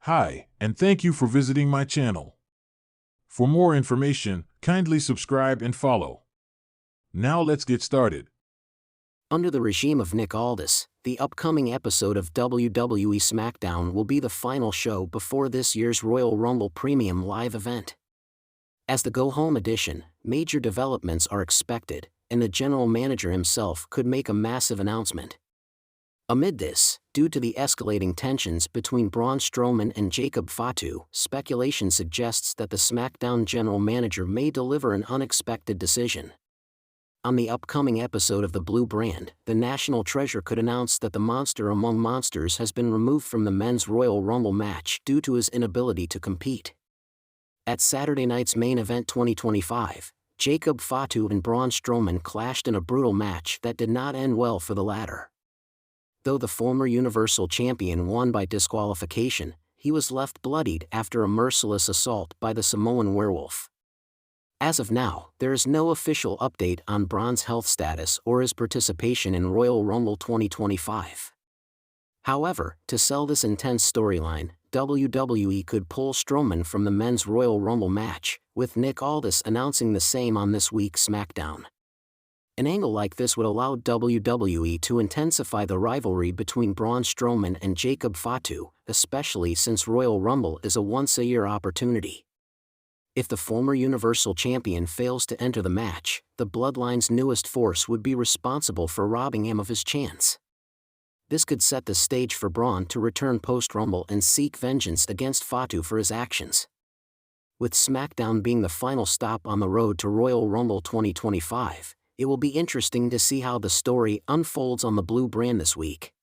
Hi, and thank you for visiting my channel. For more information, kindly subscribe and follow. Now let's get started. Under the regime of Nick Aldis, the upcoming episode of WWE SmackDown will be the final show before this year's Royal Rumble Premium live event. As the go-home edition, major developments are expected, and the general manager himself could make a massive announcement. Amid this, due to the escalating tensions between Braun Strowman and Jacob Fatu, speculation suggests that the SmackDown general manager may deliver an unexpected decision. On the upcoming episode of the Blue Brand, the National Treasure could announce that the monster among monsters has been removed from the men's Royal Rumble match due to his inability to compete. At Saturday night's Main Event 2025, Jacob Fatu and Braun Strowman clashed in a brutal match that did not end well for the latter. Though the former Universal Champion won by disqualification, he was left bloodied after a merciless assault by the Samoan Werewolf. As of now, there is no official update on Braun's health status or his participation in Royal Rumble 2025. However, to sell this intense storyline, WWE could pull Strowman from the men's Royal Rumble match, with Nick Aldis announcing the same on this week's SmackDown. An angle like this would allow WWE to intensify the rivalry between Braun Strowman and Jacob Fatu, especially since Royal Rumble is a once-a-year opportunity. If the former Universal Champion fails to enter the match, the Bloodline's newest force would be responsible for robbing him of his chance. This could set the stage for Braun to return post-Rumble and seek vengeance against Fatu for his actions. With SmackDown being the final stop on the road to Royal Rumble 2025, it will be interesting to see how the story unfolds on the Blue Brand this week.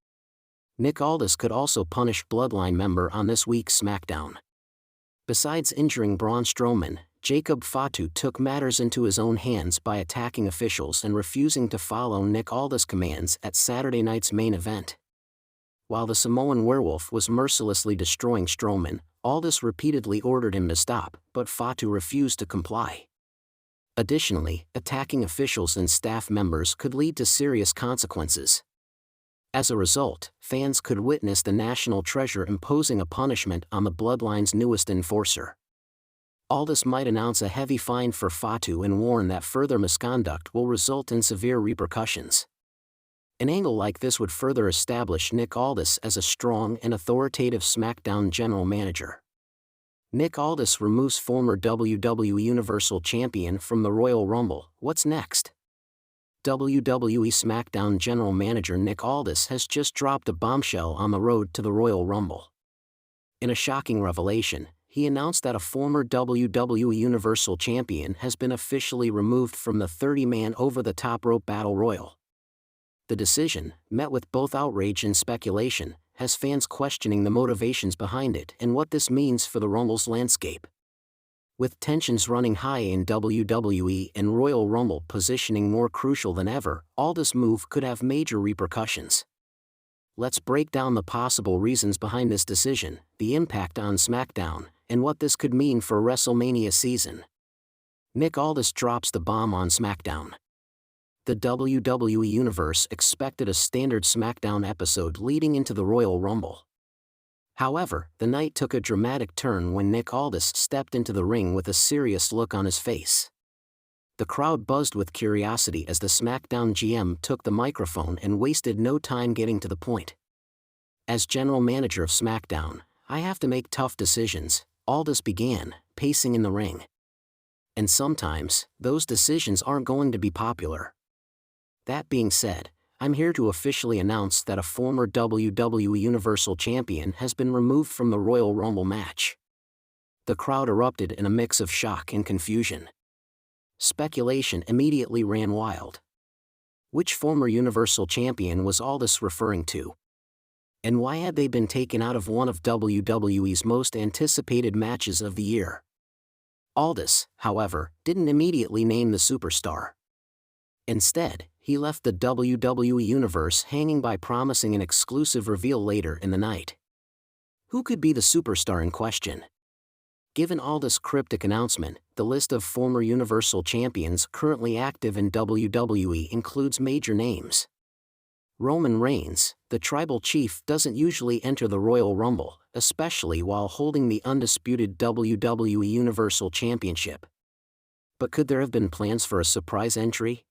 Nick Aldis could also punish Bloodline member on this week's SmackDown. Besides injuring Braun Strowman, Jacob Fatu took matters into his own hands by attacking officials and refusing to follow Nick Aldis' commands at Saturday night's Main Event. While the Samoan Werewolf was mercilessly destroying Strowman, Aldis repeatedly ordered him to stop, but Fatu refused to comply. Additionally, attacking officials and staff members could lead to serious consequences. As a result, fans could witness the National Treasure imposing a punishment on the Bloodline's newest enforcer. Aldis might announce a heavy fine for Fatu and warn that further misconduct will result in severe repercussions. An angle like this would further establish Nick Aldis as a strong and authoritative SmackDown general manager. Nick Aldis removes former WWE Universal Champion from the Royal Rumble. What's next? WWE SmackDown General Manager Nick Aldis has just dropped a bombshell on the road to the Royal Rumble. In a shocking revelation, he announced that a former WWE Universal Champion has been officially removed from the 30-man over-the-top rope battle royal. The decision, met with both outrage and speculation, has fans questioning the motivations behind it and what this means for the Rumble's landscape. With tensions running high in WWE and Royal Rumble positioning more crucial than ever, Aldis' move could have major repercussions. Let's break down the possible reasons behind this decision, the impact on SmackDown, and what this could mean for WrestleMania season. Nick Aldis drops the bomb on SmackDown. The WWE Universe expected a standard SmackDown episode leading into the Royal Rumble. However, the night took a dramatic turn when Nick Aldis stepped into the ring with a serious look on his face. The crowd buzzed with curiosity as the SmackDown GM took the microphone and wasted no time getting to the point. As general manager of SmackDown, I have to make tough decisions, Aldis began, pacing in the ring. And sometimes, those decisions aren't going to be popular. That being said, I'm here to officially announce that a former WWE Universal Champion has been removed from the Royal Rumble match. The crowd erupted in a mix of shock and confusion. Speculation immediately ran wild. Which former Universal Champion was Aldis referring to? And why had they been taken out of one of WWE's most anticipated matches of the year? Aldis, however, didn't immediately name the superstar. Instead, he left the WWE Universe hanging by promising an exclusive reveal later in the night. Who could be the superstar in question? Given Aldis' cryptic announcement, the list of former Universal Champions currently active in WWE includes major names. Roman Reigns, the tribal chief, doesn't usually enter the Royal Rumble, especially while holding the undisputed WWE Universal Championship. But could there have been plans for a surprise entry?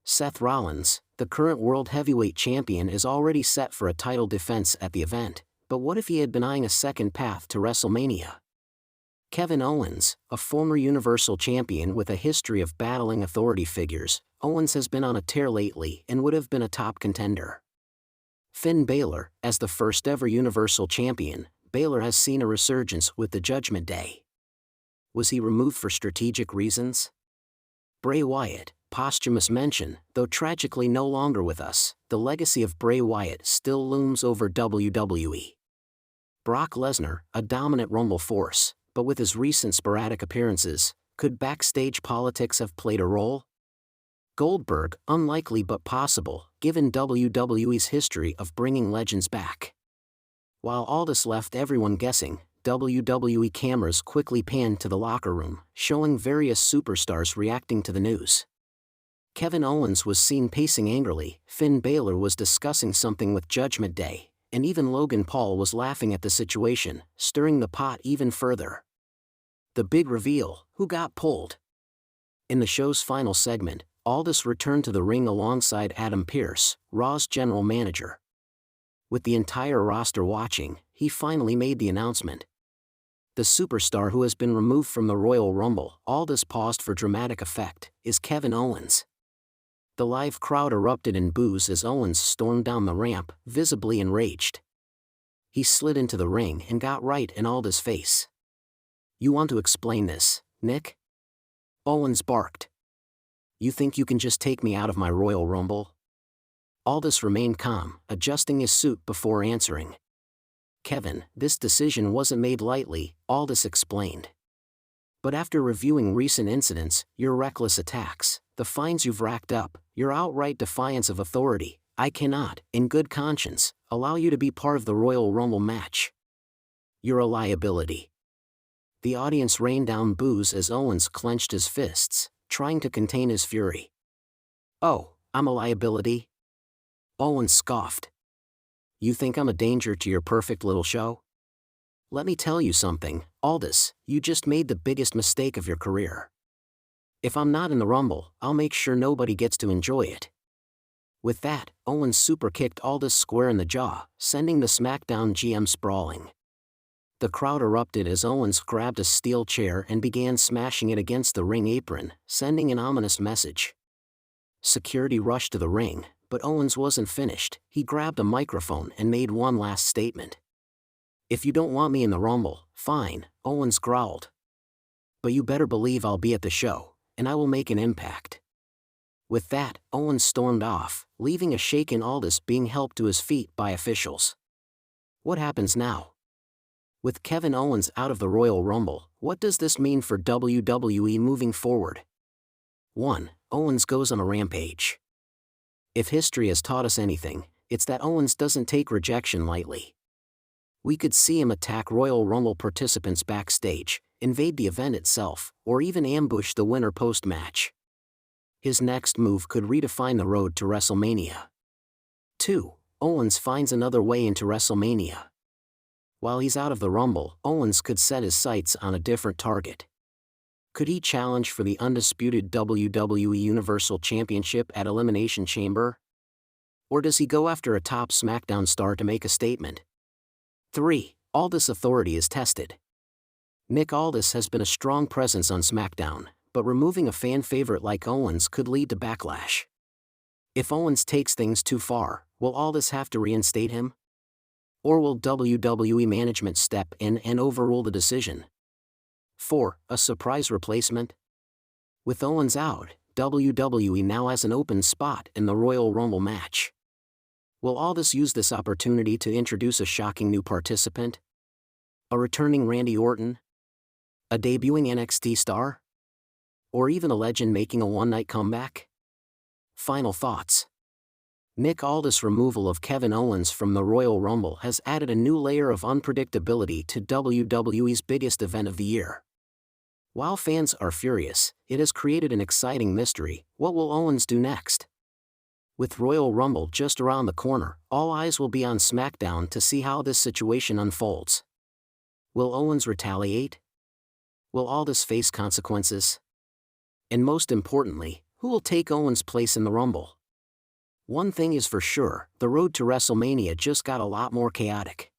Seth Rollins, the current World Heavyweight Champion, is already set for a title defense at the event, but what if he had been eyeing a second path to WrestleMania? Kevin Owens, a former Universal Champion with a history of battling authority figures, Owens has been on a tear lately and would have been a top contender. Finn Balor, as the first ever Universal Champion, Balor has seen a resurgence with the Judgment Day. Was he removed for strategic reasons? Bray Wyatt, posthumous mention, though tragically no longer with us, the legacy of Bray Wyatt still looms over WWE. Brock Lesnar, a dominant Rumble force, but with his recent sporadic appearances, could backstage politics have played a role? Goldberg, unlikely but possible, given WWE's history of bringing legends back. While Aldis left everyone guessing, WWE cameras quickly panned to the locker room, showing various superstars reacting to the news. Kevin Owens was seen pacing angrily, Finn Balor was discussing something with Judgment Day, and even Logan Paul was laughing at the situation, stirring the pot even further. The big reveal: who got pulled? In the show's final segment, Aldis returned to the ring alongside Adam Pearce, Raw's general manager. With the entire roster watching, he finally made the announcement. The superstar who has been removed from the Royal Rumble, Aldis paused for dramatic effect, is Kevin Owens. The live crowd erupted in boos as Owens stormed down the ramp, visibly enraged. He slid into the ring and got right in Aldis' face. "You want to explain this, Nick?" Owens barked. "You think you can just take me out of my Royal Rumble?" Aldis remained calm, adjusting his suit before answering. "Kevin, this decision wasn't made lightly," Aldis explained. "But after reviewing recent incidents, your reckless attacks, the fines you've racked up, your outright defiance of authority, I cannot, in good conscience, allow you to be part of the Royal Rumble match. You're a liability." The audience rained down boos as Owens clenched his fists, trying to contain his fury. "Oh, I'm a liability?" Owens scoffed. "You think I'm a danger to your perfect little show? Let me tell you something, Aldis, you just made the biggest mistake of your career. If I'm not in the Rumble, I'll make sure nobody gets to enjoy it." With that, Owens super-kicked Aldis square in the jaw, sending the SmackDown GM sprawling. The crowd erupted as Owens grabbed a steel chair and began smashing it against the ring apron, sending an ominous message. Security rushed to the ring, but Owens wasn't finished. He grabbed a microphone and made one last statement. "If you don't want me in the Rumble, fine," Owens growled. "But you better believe I'll be at the show, and I will make an impact." With that, Owens stormed off, leaving a shaken Aldis being helped to his feet by officials. What happens now? With Kevin Owens out of the Royal Rumble, what does this mean for WWE moving forward? 1. Owens goes on a rampage. If history has taught us anything, it's that Owens doesn't take rejection lightly. We could see him attack Royal Rumble participants backstage, invade the event itself, or even ambush the winner post-match. His next move could redefine the road to WrestleMania. 2. Owens finds another way into WrestleMania. While he's out of the Rumble, Owens could set his sights on a different target. Could he challenge for the undisputed WWE Universal Championship at Elimination Chamber? Or does he go after a top SmackDown star to make a statement? 3. Aldis' authority is tested. Nick Aldis has been a strong presence on SmackDown, but removing a fan favorite like Owens could lead to backlash. If Owens takes things too far, will Aldis have to reinstate him? Or will WWE management step in and overrule the decision? 4. A surprise replacement? With Owens out, WWE now has an open spot in the Royal Rumble match. Will Aldis use this opportunity to introduce a shocking new participant? A returning Randy Orton? A debuting NXT star? Or even a legend making a one-night comeback? Final thoughts. Nick Aldis' removal of Kevin Owens from the Royal Rumble has added a new layer of unpredictability to WWE's biggest event of the year. While fans are furious, it has created an exciting mystery: what will Owens do next? With Royal Rumble just around the corner, all eyes will be on SmackDown to see how this situation unfolds. Will Owens retaliate? Will Aldis face consequences? And most importantly, who will take Owens' place in the Rumble? One thing is for sure, the road to WrestleMania just got a lot more chaotic.